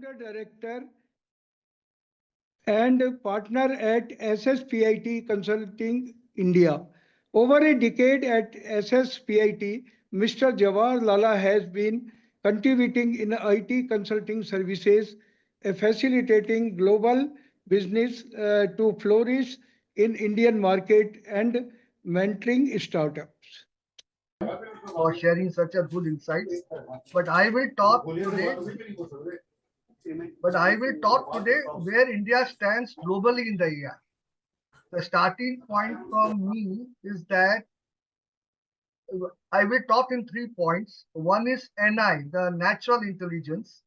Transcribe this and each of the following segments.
founder director and partner at SSPIT Consulting India. Over a decade at SSPIT, Mr. Jawahar Lala has been contributing in IT consulting services, facilitating global business to flourish in Indian market and mentoring startups. For sharing such a good insights. But I will talk today. But I will talk today where India stands globally in the AI. The starting point from me is that I will talk in 3 points. One is NI, the natural intelligence,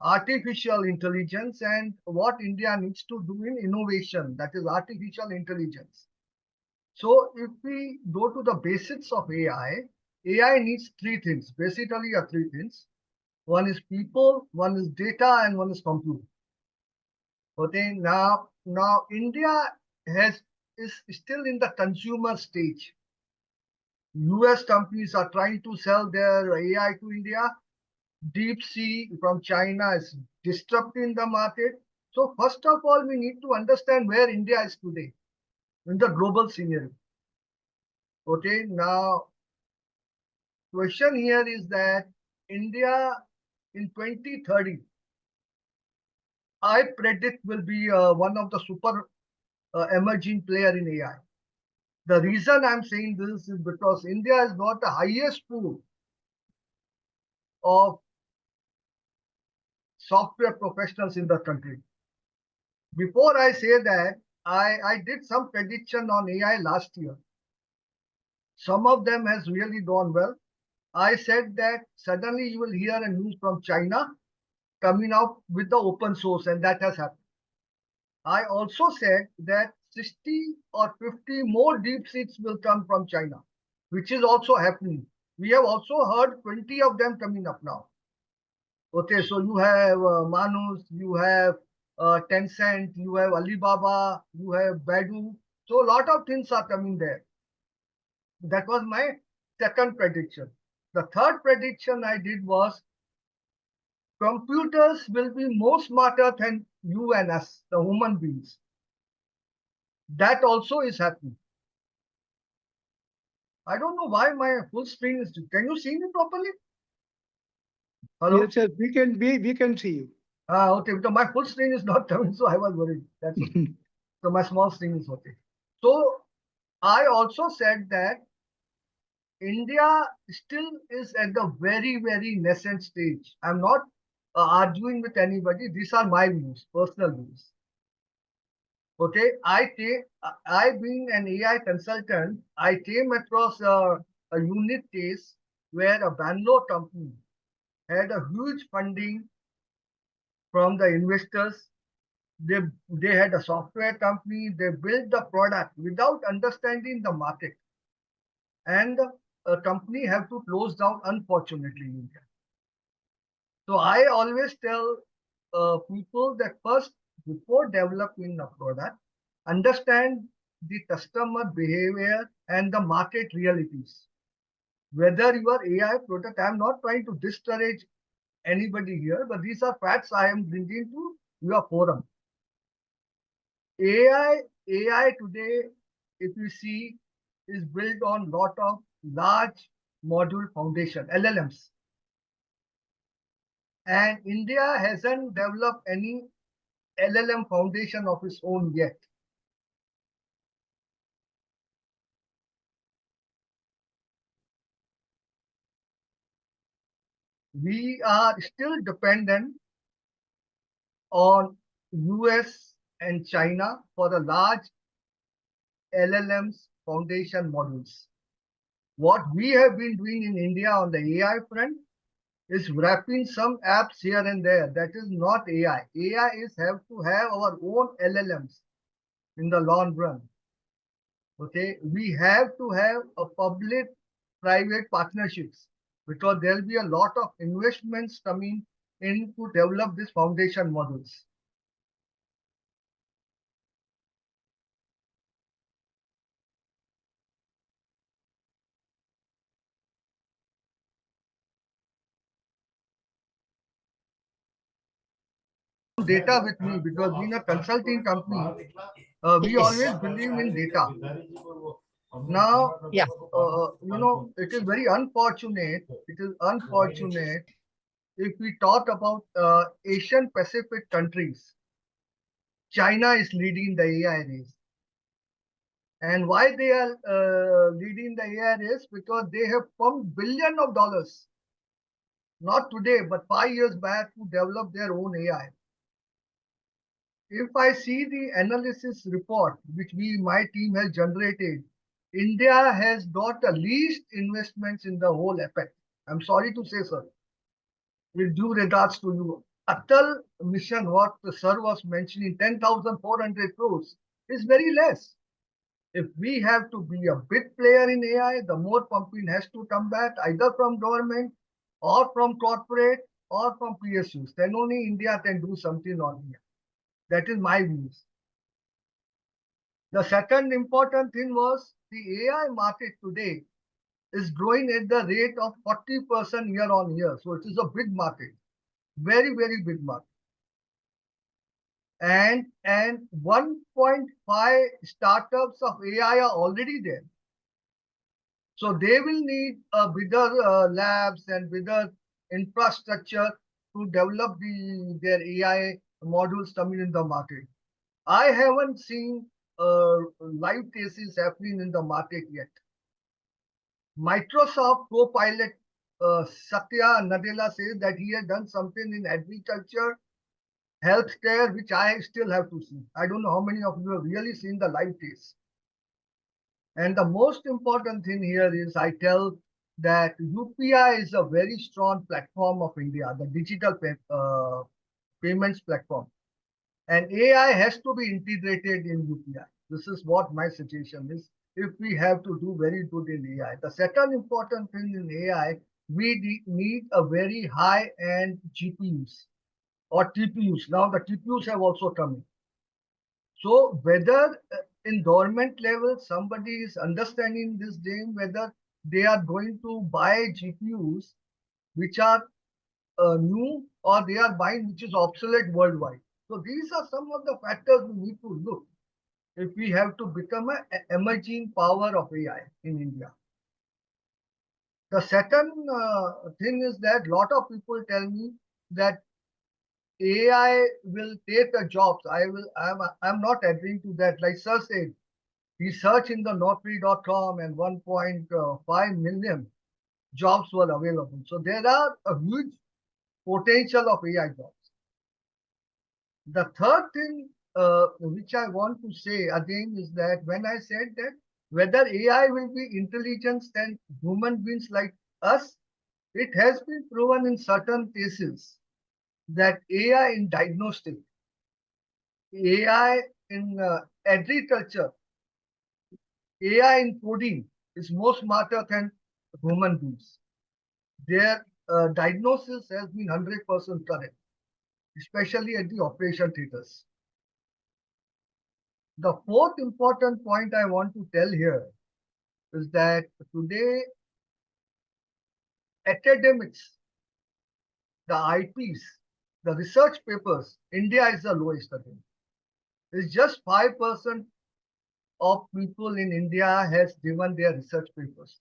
artificial intelligence, and what India needs to do in innovation, that is artificial intelligence. So if we go to the basics of AI needs three things, basically three things. One is people, one is data, and one is compute. Okay, now India has is still in the consumer stage. US companies are trying to sell their AI to India. Deep Sea from China is disrupting the market. So first of all, we need to understand where India is today in the global scenario. Okay, now question here is that India in 2030, I predict will be one of the super emerging player in AI. The reason I'm saying this is because India has got the highest pool of software professionals in the country. Before I say that, I did some prediction on AI last year. Some of them has really gone well. I said that suddenly you will hear a news from China coming out with the open source, and that has happened. I also said that 60 or 50 more deep seats will come from China, which is also happening. We have also heard 20 of them coming up now. Okay, so you have Manus, you have Tencent, you have Alibaba, you have Baidu. So a lot of things are coming there. That was my second prediction. The third prediction I did was computers will be more smarter than you and us, the human beings. That also is happening. I don't know why my full screen is. Can you see me properly? Hello? Yes, yes, we can see you. Okay, because my full screen is not coming, so I was worried. That's okay. So my small screen is okay. So I also said that India still is at the very, very nascent stage. I'm not arguing with anybody. These are my views, personal views. Okay, I being an AI consultant, I came across a unit case where a Bangalore company had a huge funding from the investors. They, they had a software company, they built the product without understanding the market. And a company have to close down, unfortunately, in India. So I always tell people that first, before developing a product, understand the customer behavior and the market realities. Whether your AI product, I'm not trying to discourage anybody here, but these are facts I am bringing to your forum. AI today, if you see, is built on lot of large module foundation, LLMs. And India hasn't developed any LLM foundation of its own yet. We are still dependent on US and China for the large LLMs foundation models. What we have been doing in India on the AI front is wrapping some apps here and there. That is not AI. AI is have to have our own LLMs in the long run. Okay, we have to have a public-private partnerships because there will be a lot of investments coming in to develop these foundation models. data with me because being a consulting company, we always Yes. believe in data. Now, Yeah. it is very unfortunate. It is unfortunate if we talk about Asian Pacific countries. China is leading the AI race. And why they are leading the AI race? Because they have pumped billions of dollars, not today, but 5 years back, to develop their own AI. If I see the analysis report which my team has generated, India has got the least investments in the whole effect. I'm sorry to say, sir. With due regards to you, Atal mission, what the sir was mentioning, 10,400 crores is very less. If we have to be a big player in AI, the more pumping has to come back either from government or from corporate or from PSUs. Then only India can do something on here. That is my views. The second important thing was the AI market today is growing at the rate of 40% year on year. So it is a big market, very, very big market. And 1.5 startups of AI are already there. So they will need bigger labs and bigger infrastructure to develop their AI modules coming in the market. I haven't seen live cases happening in the market yet. Microsoft co-pilot Satya Nadella says that he has done something in agriculture, healthcare, which I still have to see. I don't know how many of you have really seen the live case. And the most important thing here is I tell that UPI is a very strong platform of India, the digital payments platform. And AI has to be integrated in UPI. This is what my suggestion is. If we have to do very good in AI. The second important thing in AI, we need a very high-end GPUs or TPUs. Now the TPUs have also come in. So whether in government level somebody is understanding this game, whether they are going to buy GPUs which are new or they are buying which is obsolete worldwide. So these are some of the factors we need to look if we have to become an emerging power of AI in India. The second thing is that a lot of people tell me that AI will take the jobs. I'm not agreeing to that. Like Sir said, he searched in the Naukri.com and 1.5 million jobs were available. So there are a huge potential of AI jobs. The third thing which I want to say again is that when I said that whether AI will be intelligent than human beings like us, it has been proven in certain cases that AI in diagnostic, AI in agriculture, AI in coding is more smarter than human beings. Their diagnosis has been 100% correct, especially at the operation theaters. The fourth important point I want to tell here is that today academics, the IPs, the research papers, India is the lowest again. It's just 5% of people in India has given their research papers.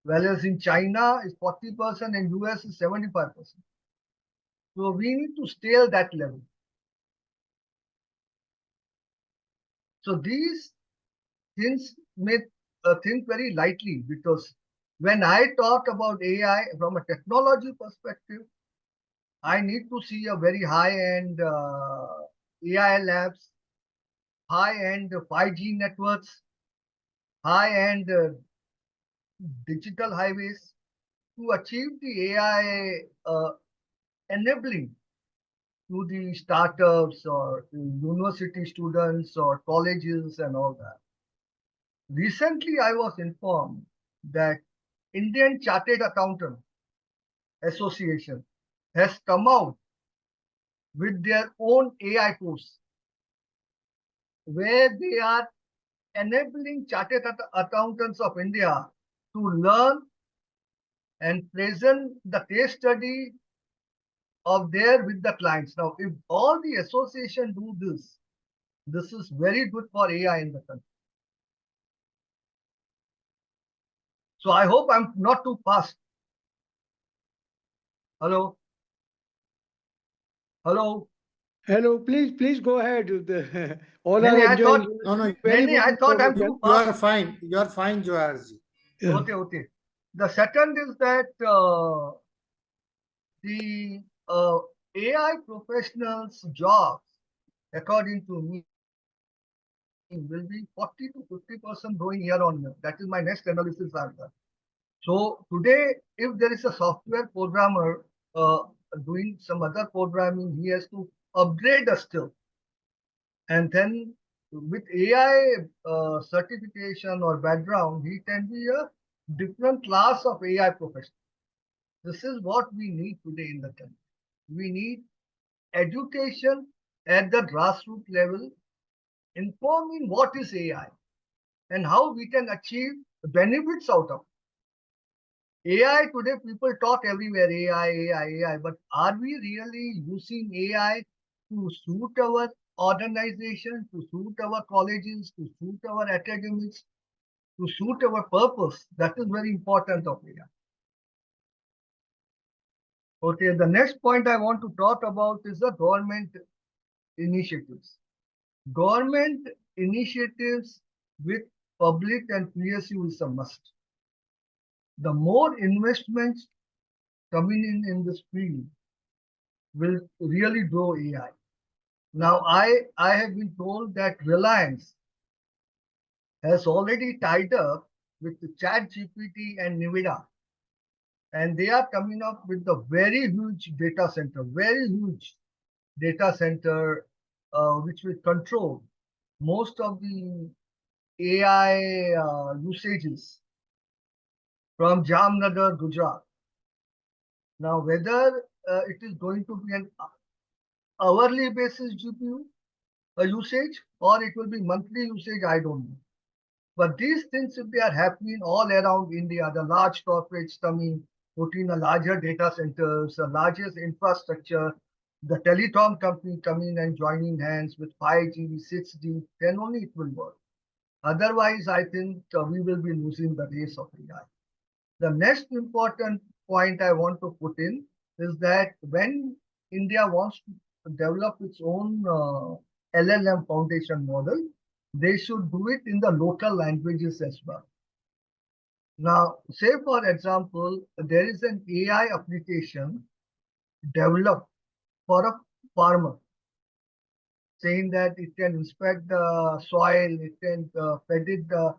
Whereas in China is 40% and US is 75%. So we need to stay at that level. So these things may think very lightly because when I talk about AI from a technology perspective, I need to see a very high-end AI labs, high-end 5G networks, high-end digital highways to achieve the AI enabling to the startups or to university students or colleges and all that. Recently, I was informed that Indian Chartered Accountant Association has come out with their own AI course where they are enabling chartered accountants of India to learn and present the case study of there with the clients. Now, if all the association do this is very good for AI in the country. So I hope I'm not too fast. Hello, hello. Hello, please go ahead. All are Nene, I enjoying thought, No, no, very Nene, good I thought I'm information. too you are fast. fine. You are fine, Joharji. Yeah. Okay, okay. The second is that the AI professionals' jobs, according to me, will be 40 to 50% growing year on year. That is my next analysis I've done. So today, if there is a software programmer doing some other programming, he has to upgrade a skill. And then with AI certification or background, he can be a different class of AI professional. This is what we need today in the country. We need education at the grassroots level, informing what is AI and how we can achieve benefits out of it. AI today, people talk everywhere AI, AI, AI, but are we really using AI to suit our organization, to suit our colleges, to suit our academics, to suit our purpose? That is very important of AI. Okay, the next point I want to talk about is the government initiatives. Government initiatives with public and PSU is a must. The more investments coming in this field will really grow AI. Now, I have been told that Reliance has already tied up with the ChatGPT and NVIDIA, and they are coming up with a very huge data center, which will control most of the AI usages from Jamnagar, Gujarat. Now, whether it is going to be an hourly basis GPU usage or it will be monthly usage, I don't know. But these things, if they are happening all around India, the large corporates coming, putting a larger data centers, the largest infrastructure, the telecom company coming and joining hands with 5G, 6G, then only it will work. Otherwise, I think we will be losing the race of AI. The next important point I want to put in is that when India wants to develop its own LLM foundation model, they should do it in the local languages as well. Now, say for example, there is an AI application developed for a farmer, saying that it can inspect the soil, it can predict the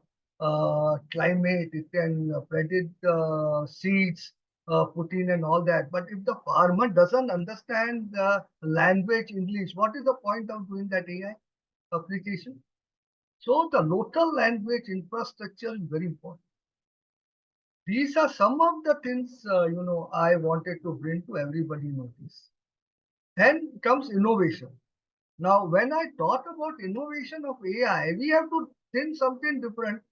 climate, it can predict the seeds put in and all that. But if the farmer doesn't understand the language English, what is the point of doing that AI application? So the local language infrastructure is very important. These are some of the things I wanted to bring to everybody notice. Then comes innovation. Now, when I talk about innovation of AI, we have to think something different.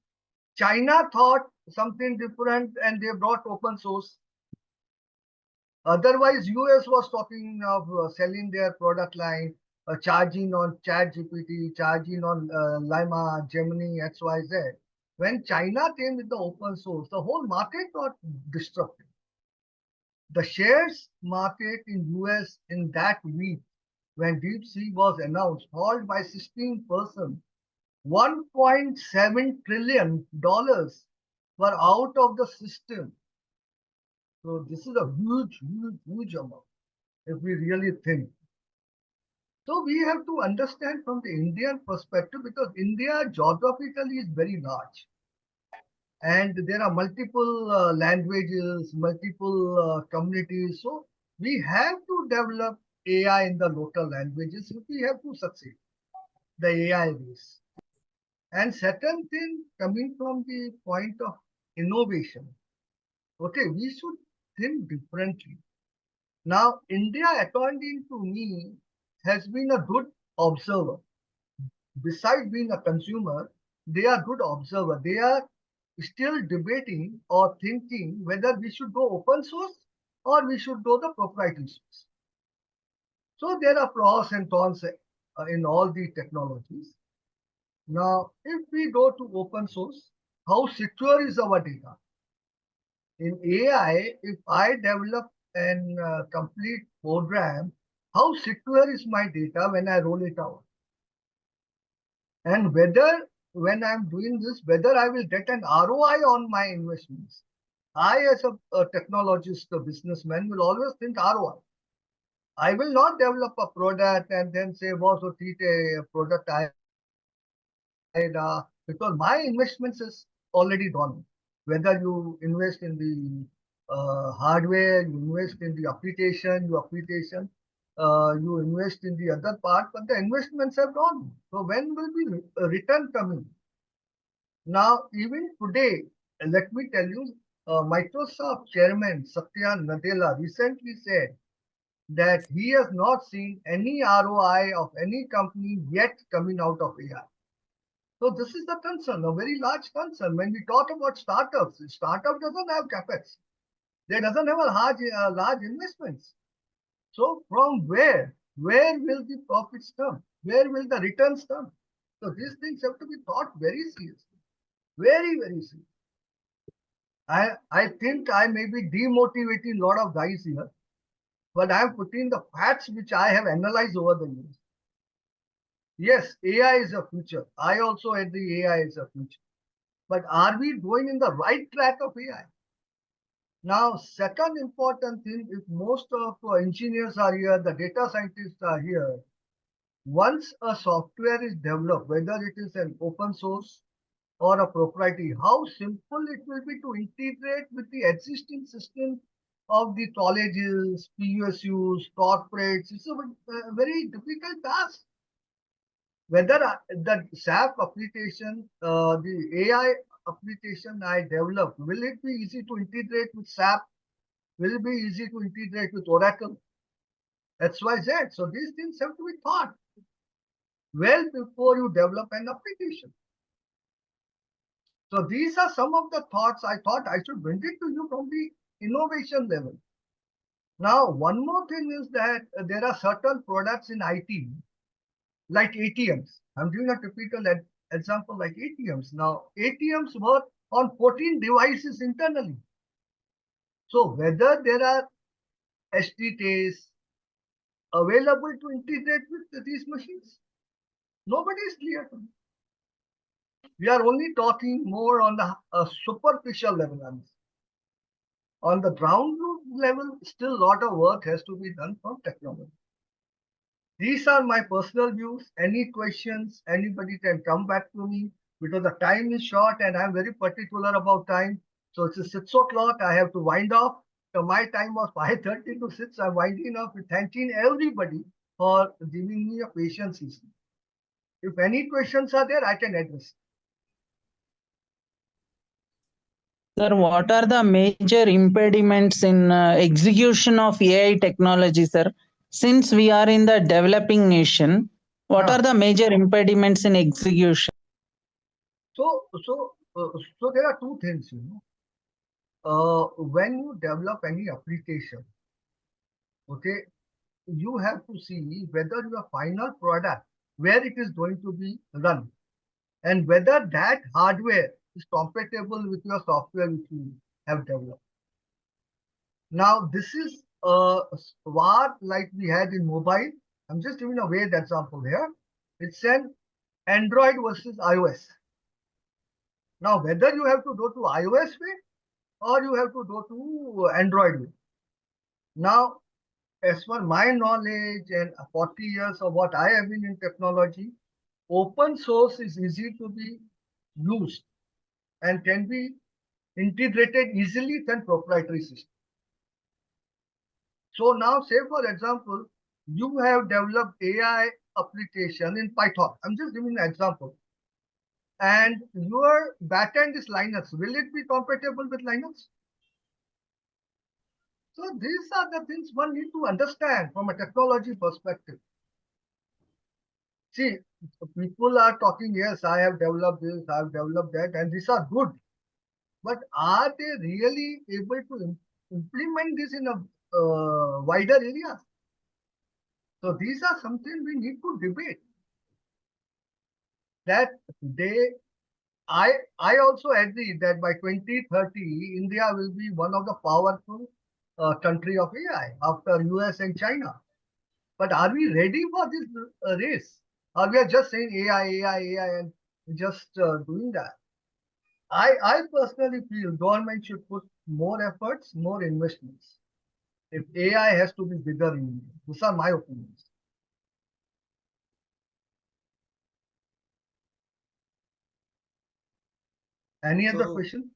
China thought something different and they brought open source. Otherwise, US was talking of selling their product line, charging on ChatGPT, charging on Lima, Gemini, XYZ. When China came with the open source, the whole market got disrupted. The shares market in US in that week when DeepSeek was announced, falls by 16%. $1.7 trillion were out of the system. So this is a huge amount if we really think. So we have to understand from the Indian perspective because India geographically is very large. And there are multiple languages, multiple communities. So we have to develop AI in the local languages if we have to succeed the AI race. And second thing, coming from the point of innovation, okay, we should think differently. Now, India, according to me, has been a good observer. Besides being a consumer, they are good observer. They are still debating or thinking whether we should go open source or we should go the proprietary source. So there are pros and cons in all the technologies. Now, if we go to open source, how secure is our data? In AI, if I develop an complete program, how secure is my data when I roll it out? And whether, when I'm doing this, whether I will get an ROI on my investments. I, as a technologist, a businessman, will always think ROI. I will not develop a product and then say, boss, so a product because my investments is already done. Whether you invest in the hardware, you invest in the application, you invest in the other part, but the investments have gone. So when will be return coming? Now, even today, let me tell you, Microsoft chairman Satya Nadella recently said that he has not seen any ROI of any company yet coming out of AI. So this is the concern, a very large concern. When we talk about startups, startup doesn't have capex. They doesn't have a large investments. So from where will the profits come? Where will the returns come? So these things have to be thought very seriously, very seriously. I think I may be demotivating a lot of guys here, but I am putting the facts which I have analyzed over the years. Yes, AI is a future. I also agree AI is a future. But are we going in the right track of AI? Now, second important thing, if most of engineers are here, the data scientists are here, once a software is developed, whether it is an open source or a proprietary, how simple it will be to integrate with the existing system of the colleges, PSUs, corporates. It's a very difficult task. Whether the SAP application, the AI application I developed, will it be easy to integrate with SAP? Will it be easy to integrate with Oracle? XYZ. So these things have to be thought well before you develop an application. So these are some of the thoughts I thought I should bring it to you from the innovation level. Now, one more thing is that there are certain products in IT, like ATMs. I'm giving a typical example like ATMs. Now, ATMs work on 14 devices internally. So whether there are STKs available to integrate with these machines, nobody is clear to me. We are only talking more on the superficial level. On the ground level, still a lot of work has to be done from technology. These are my personal views. Any questions, anybody can come back to me because the time is short and I'm very particular about time. So it's 6 o'clock. I have to wind off. So my time was 5:30 to 6. I'm winding off with thanking everybody for giving me a patience. If any questions are there, I can address. Sir, what are the major impediments in execution of AI technology, sir? Since we are in the developing nation, what Yeah. are the major impediments in execution? So there are two things, when you develop any application, okay, you have to see whether your final product, where it is going to be run, and whether that hardware is compatible with your software which you have developed. Now, this is a war like we had in mobile. I'm just giving a vague example here. It's an Android versus iOS. Now, whether you have to go to iOS way or you have to go to Android way. Now, as per my knowledge and 40 years of what I have been in technology, open source is easy to be used and can be integrated easily than proprietary system. So now, say for example, you have developed AI application in Python. I'm just giving an example. And your backend is Linux. Will it be compatible with Linux? So these are the things one need to understand from a technology perspective. See, people are talking, yes, I have developed this, I have developed that, and these are good. But are they really able to implement this in a wider area? So these are something we need to debate. That I also agree that by 2030, India will be one of the powerful country of AI after US and China. But are we ready for this race? Or we are just saying AI, and just doing that? I personally feel government should put more efforts, more investments. If AI has to be bigger in India, these are my opinions. Any other So- question?